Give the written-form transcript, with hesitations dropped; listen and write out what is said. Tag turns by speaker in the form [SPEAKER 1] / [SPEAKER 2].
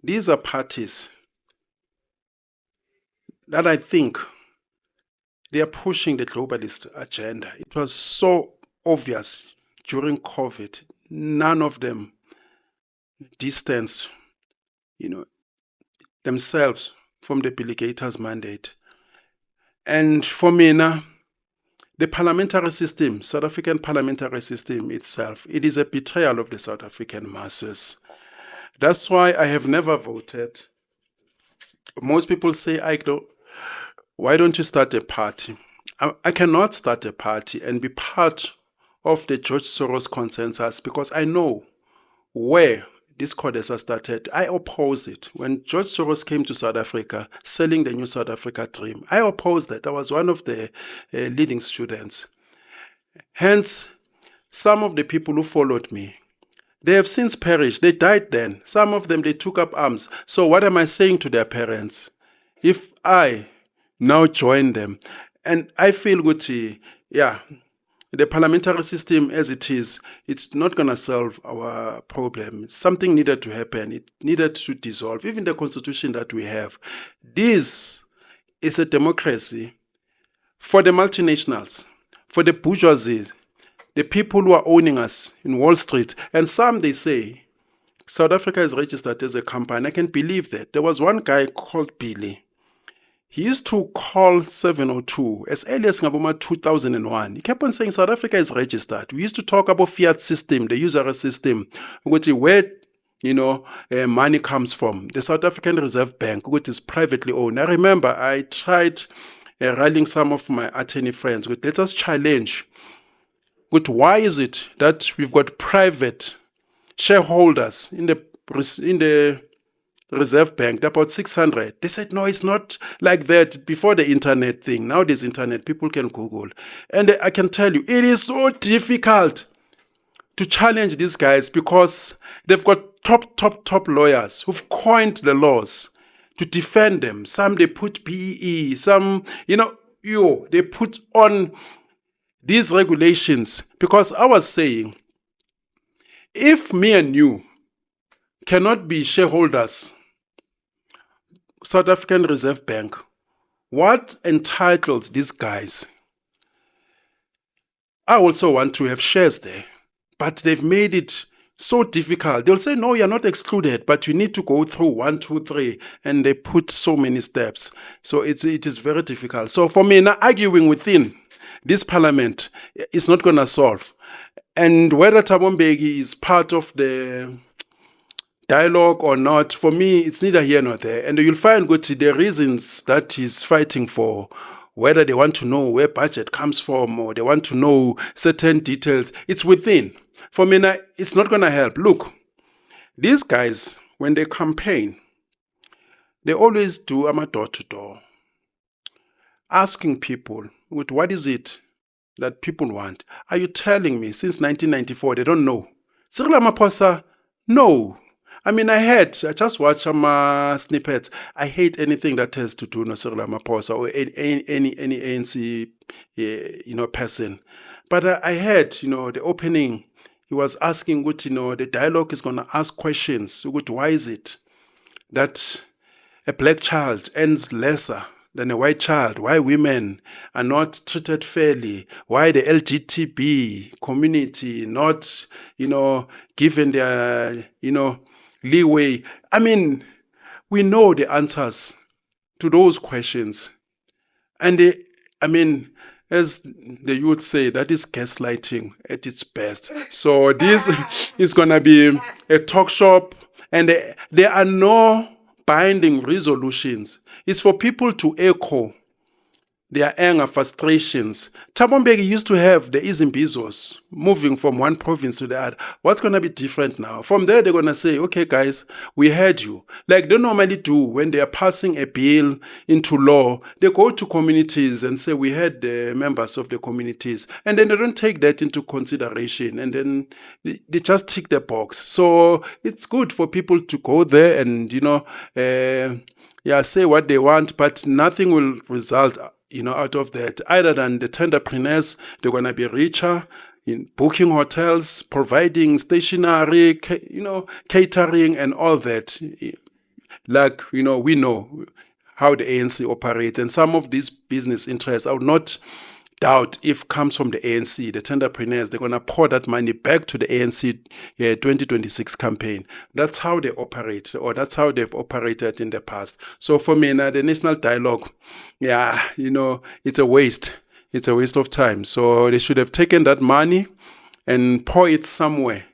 [SPEAKER 1] these are parties that I think they are pushing the globalist agenda. It was so obvious during COVID. None of them distanced, themselves from the Billigators' mandate. And for me now, the parliamentary system, South African parliamentary system itself, it is a betrayal of the South African masses. That's why I have never voted. Most people say, Ike, why don't you start a party? I cannot start a party and be part of the George Soros consensus because I know where this CODESA started. I oppose it. When George Soros came to South Africa, selling the new South Africa dream, I opposed that. I was one of the leading students. Hence, some of the people who followed me, they have since perished. They died then. Some of them, they took up arms. So what am I saying to their parents? If I now join them, and I feel good, the parliamentary system as it is, it's not going to solve our problem. Something needed to happen. It needed to dissolve. Even the constitution that we have. This is a democracy for the multinationals, for the bourgeoisie, the people who are owning us in Wall Street. And some, they say, South Africa is registered as a company. I can believe that. There was one guy called Billy. He used to call 702 as early as 2001. He kept on saying South Africa is registered. We used to talk about fiat system, the user system, which is where money comes from. The South African Reserve Bank, which is privately owned. I remember I tried rallying some of my attorney friends with let us challenge with why is it that we've got private shareholders in the Reserve Bank, about 600. They said, no, it's not like that before the internet thing. Now there's internet, people can Google. And I can tell you, it is so difficult to challenge these guys because they've got top lawyers who've coined the laws to defend them. Some they put PEE, some, they put on these regulations. Because I was saying, if me and you cannot be shareholders, South African Reserve Bank, what entitles these guys? I also want to have shares there, but they've made it so difficult. They'll say, no, you're not excluded, but you need to go through 1, 2, 3, and they put so many steps. So it is very difficult. So for me, now arguing within this parliament is not going to solve. And whether Thabo Mbeki is part of the dialogue or not, for me, it's neither here nor there. And you'll find the reasons that he's fighting for, whether they want to know where budget comes from or they want to know certain details, it's within. For me, it's not going to help. Look, these guys, when they campaign, they always do door-to-door, asking people, what is it that people want? Are you telling me since 1994 they don't know? Cyril Ramaphosa, no. I just watched some snippets. I hate anything that has to do with Cyril Ramaphosa or any ANC person. But I heard, the opening, he was asking, the dialogue is going to ask questions. Why is it that a black child earns lesser than a white child? Why women are not treated fairly? Why the LGTB community not, given their, leeway? We know the answers to those questions. And as the youth say, that is gaslighting at its best. So this is going to be a talk shop, and there are no binding resolutions. It's for people to echo their anger, frustrations. Thabo Mbeki used to have the Izimbizos moving from one province to the other. What's going to be different now? From there, they're going to say, okay, guys, we heard you. Like they normally do when they are passing a bill into law, they go to communities and say, we heard the members of the communities. And then they don't take that into consideration. And then they just tick the box. So it's good for people to go there and, say what they want, but nothing will result out of that, other than the entrepreneurs, they're going to be richer in booking hotels, providing stationery, catering and all that. Like, we know how the ANC operates, and some of these business interests, I would not doubt if comes from the ANC, the entrepreneurs, they're going to pour that money back to the ANC 2026 campaign. That's how they operate, or that's how they've operated in the past. So for me, now, the national dialogue, it's a waste. It's a waste of time. So they should have taken that money and pour it somewhere